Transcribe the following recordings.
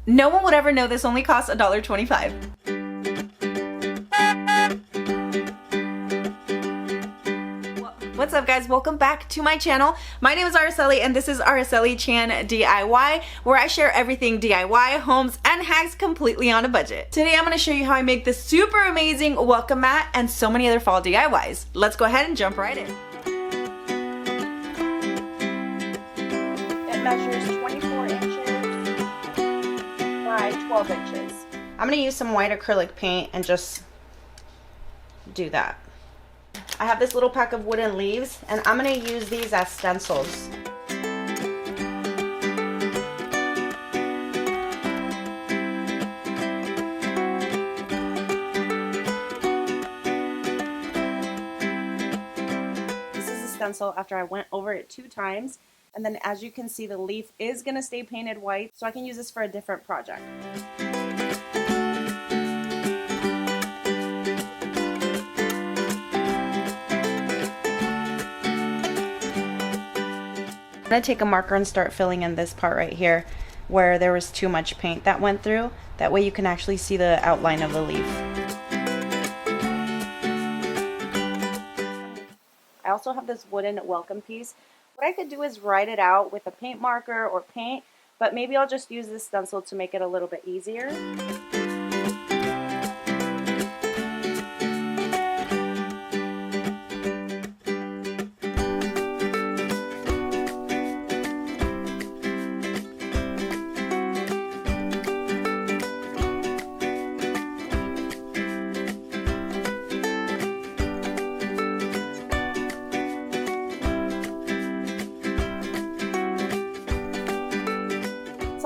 No one would ever know this only costs $1.25. What's up guys, welcome back to my channel. My name is Araceli and this is AraceliChan DIY, where I share everything DIY, homes, and hacks completely on a budget. Today I'm going to show you how I make this super amazing welcome mat and so many other fall DIYs. Let's go ahead and jump right in. It measures 24 inches by 12 inches. I'm going to use some white acrylic paint and just do that. I have this little pack of wooden leaves and I'm going to use these as stencils. This is a stencil after I went over it 2 times, and then as you can see the leaf is going to stay painted white, so I can use this for a different project. I'm going to take a marker and start filling in this part right here where there was too much paint that went through. That way you can actually see the outline of the leaf. I also have this wooden welcome piece. What I could do is write it out with a paint marker or paint, but maybe I'll just use this stencil to make it a little bit easier.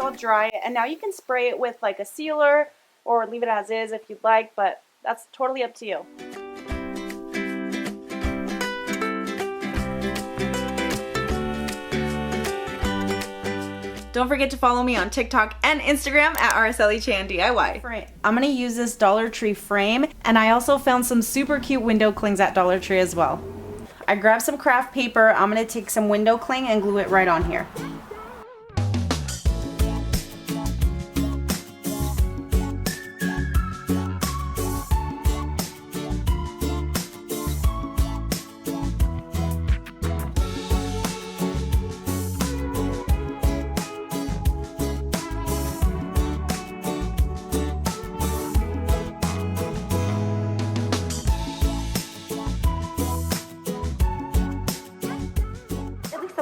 All dry, and now you can spray it with like a sealer or leave it as is if you'd like, but that's totally up to you. Don't forget to follow me on TikTok and Instagram at AraceliChan DIY. I'm going to use this Dollar Tree frame, and I also found some super cute window clings at Dollar Tree as well. I grabbed some craft paper. I'm going to take some window cling and glue it right on here.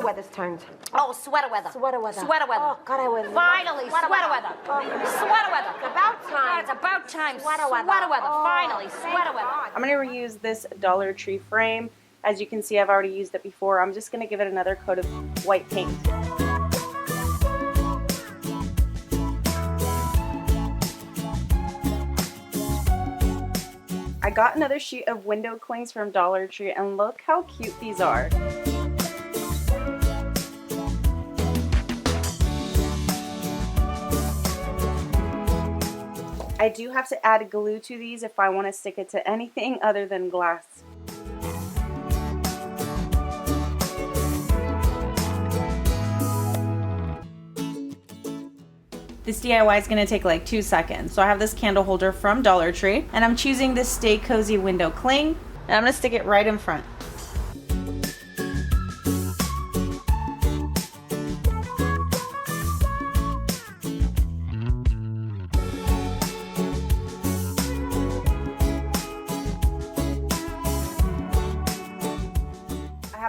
Weather's turned. Oh, sweater weather. Sweater weather. Sweater weather. Oh, God, I was... Finally, sweater weather. Sweater weather. It's about time. God, it's about time. Sweater weather. Sweater weather. Oh, Finally, sweater weather. I'm going to reuse this Dollar Tree frame. As you can see, I've already used it before. I'm just going to give it another coat of white paint. I got another sheet of window clings from Dollar Tree, and look how cute these are. I do have to add glue to these if I want to stick it to anything other than glass. This DIY is going to take like 2 seconds. So I have this candle holder from Dollar Tree, and I'm choosing this Stay Cozy window cling, and I'm going to stick it right in front.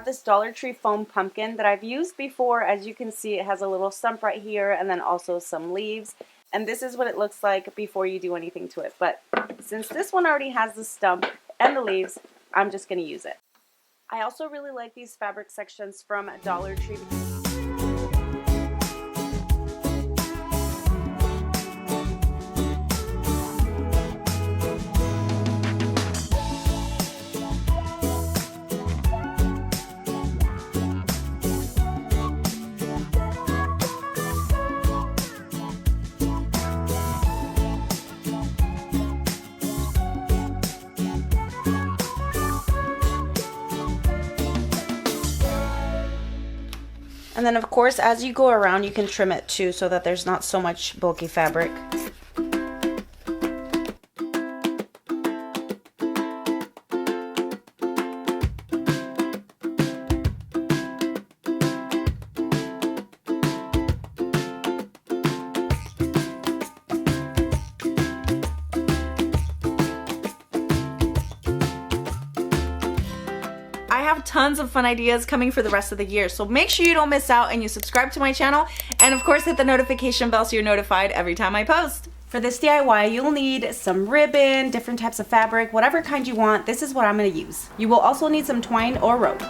This Dollar Tree foam pumpkin that I've used before. As you can see, it has a little stump right here and then also some leaves, and this is what it looks like before you do anything to it. But since this one already has the stump and the leaves, I'm just going to use it. I also really like these fabric sections from Dollar Tree. And then of course, as you go around, you can trim it too so that there's not so much bulky fabric. I have tons of fun ideas coming for the rest of the year, so make sure you don't miss out and you subscribe to my channel, and of course hit the notification bell so you're notified every time I post. For this DIY, you'll need some ribbon, different types of fabric, whatever kind you want. This is what I'm going to use. You will also need some twine or rope.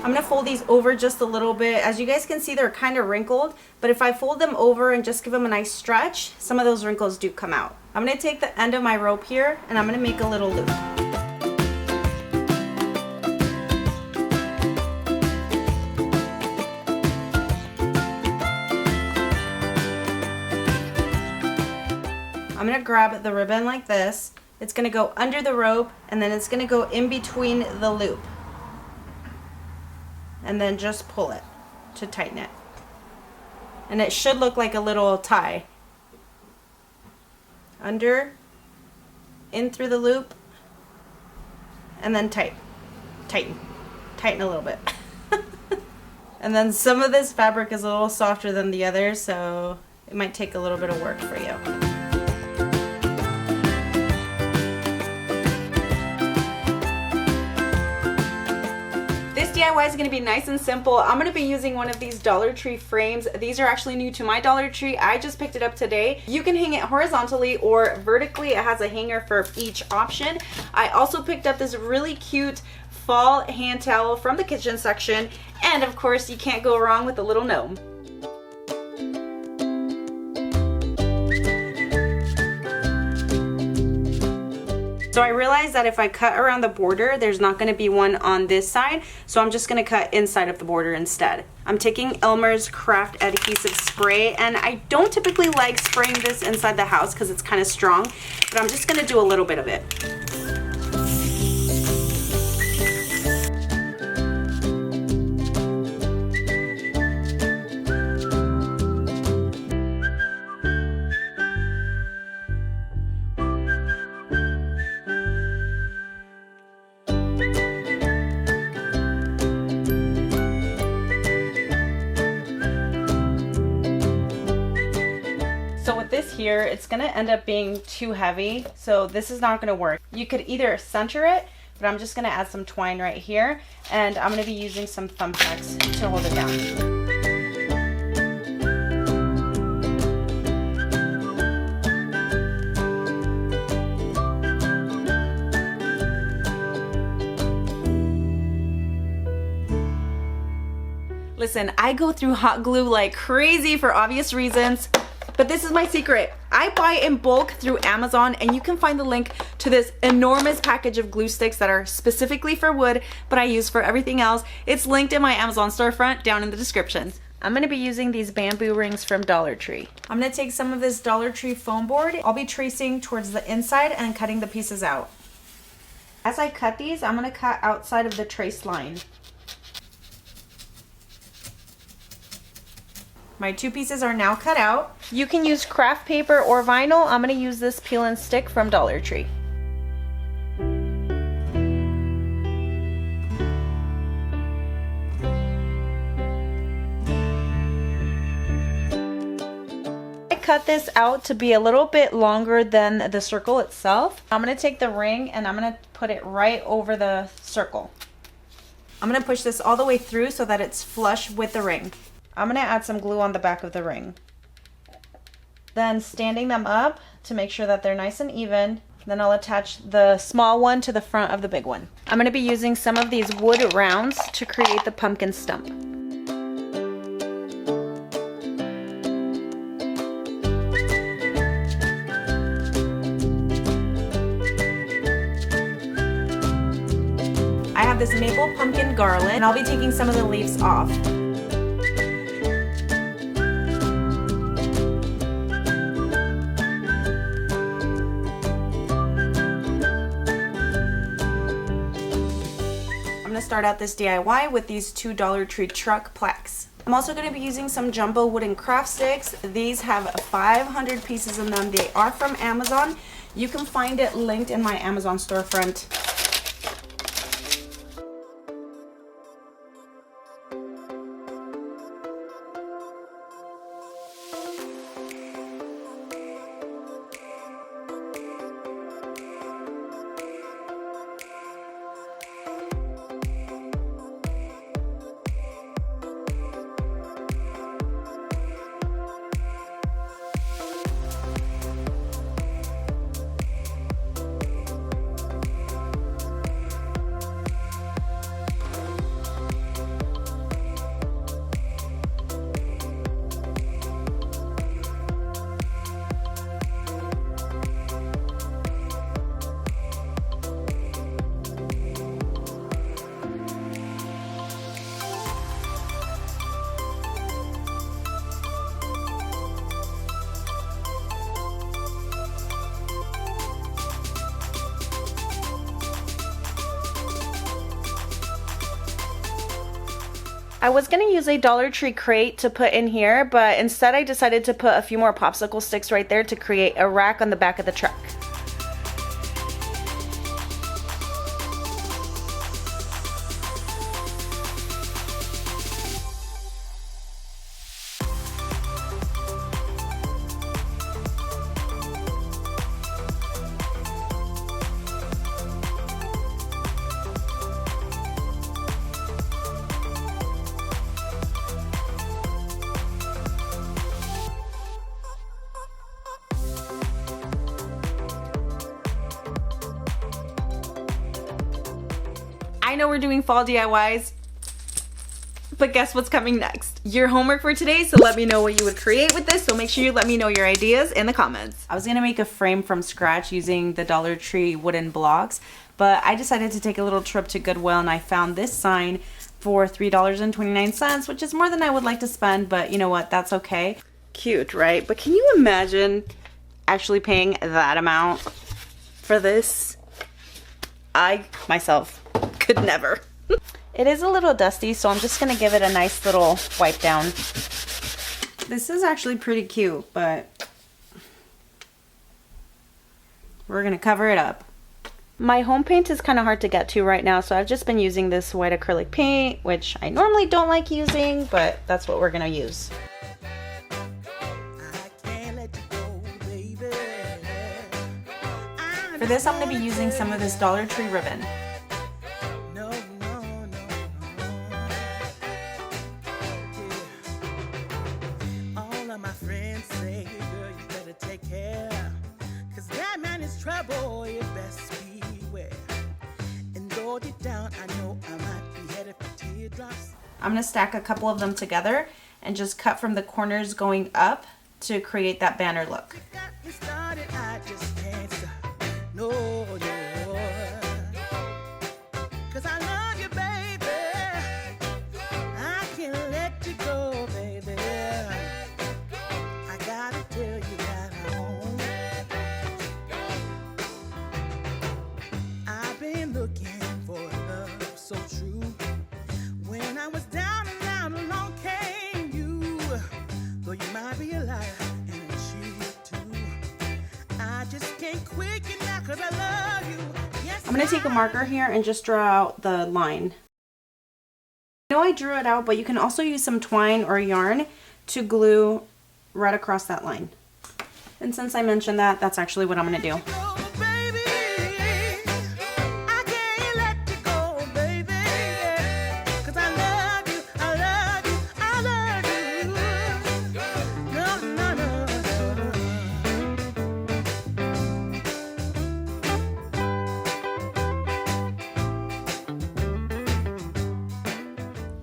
I'm gonna fold these over just a little bit. As you guys can see, they're kind of wrinkled, but if I fold them over and just give them a nice stretch, some of those wrinkles do come out. I'm gonna take the end of my rope here and I'm gonna make a little loop. I'm gonna grab the ribbon like this. It's gonna go under the rope and then it's gonna go in between the loop. And then just pull it to tighten it. And it should look like a little tie. Under, in through the loop, and then tighten a little bit. And then some of this fabric is a little softer than the other, so it might take a little bit of work for you. DIY is going to be nice and simple. I'm going to be using one of these Dollar Tree frames. These are actually new to my Dollar Tree. I just picked it up today. You can hang it horizontally or vertically. It has a hanger for each option. I also picked up this really cute fall hand towel from the kitchen section. And of course, you can't go wrong with a little gnome. So I realized that if I cut around the border, there's not going to be one on this side, so I'm just going to cut inside of the border instead. I'm taking Elmer's Craft Adhesive Spray, and I don't typically like spraying this inside the house because it's kind of strong, but I'm just going to do a little bit of it. So with this here, it's gonna end up being too heavy, so this is not gonna work. You could either center it, but I'm just gonna add some twine right here, and I'm gonna be using some thumbtacks to hold it down. Listen, I go through hot glue like crazy for obvious reasons. But this is my secret. I buy in bulk through Amazon, and you can find the link to this enormous package of glue sticks that are specifically for wood, but I use for everything else. It's linked in my Amazon storefront down in the description. I'm going to be using these bamboo rings from Dollar Tree. I'm going to take some of this Dollar Tree foam board. I'll be tracing towards the inside and cutting the pieces out. As I cut these, I'm going to cut outside of the trace line. My two pieces are now cut out. You can use craft paper or vinyl. I'm going to use this peel and stick from Dollar Tree. I cut this out to be a little bit longer than the circle itself. I'm going to take the ring and I'm going to put it right over the circle. I'm going to push this all the way through so that it's flush with the ring. I'm going to add some glue on the back of the ring. Then standing them up to make sure that they're nice and even. Then I'll attach the small one to the front of the big one. I'm going to be using some of these wood rounds to create the pumpkin stump. I have this maple pumpkin garland, and I'll be taking some of the leaves off. start out this DIY with these $2 Dollar Tree truck plaques. I'm also going to be using some jumbo wooden craft sticks. These have 500 pieces in them. They are from Amazon. You can find it linked in my Amazon storefront. I was going to use a Dollar Tree crate to put in here, but instead I decided to put a few more popsicle sticks right there to create a rack on the back of the truck. I know we're doing fall DIYs, but guess what's coming next? Your homework for today, so let me know what you would create with this, so make sure you let me know your ideas in the comments. I was gonna make a frame from scratch using the Dollar Tree wooden blocks, but I decided to take a little trip to Goodwill and I found this sign for $3.29, which is more than I would like to spend, but you know what, that's okay. Cute, right? But can you imagine actually paying that amount for this? I, myself, could never. It is a little dusty, so I'm just gonna give it a nice little wipe down. This is actually pretty cute, but we're gonna cover it up. My home paint is kind of hard to get to right now, so I've just been using this white acrylic paint, which I normally don't like using, but that's what we're gonna use. For this, I'm gonna be using some of this Dollar Tree ribbon. I'm going to stack a couple of them together and just cut from the corners going up to create that banner look. I'm going to take a marker here and just draw out the line. I know I drew it out, but you can also use some twine or yarn to glue right across that line. And since I mentioned that, that's actually what I'm going to do.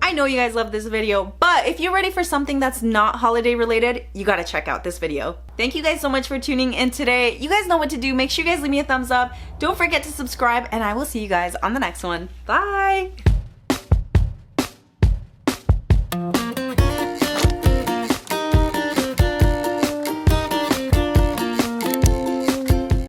I know you guys love this video, but if you're ready for something that's not holiday related, you gotta check out this video. Thank you guys so much for tuning in today. You guys know what to do. Make sure you guys leave me a thumbs up. Don't forget to subscribe, and I will see you guys on the next one. Bye!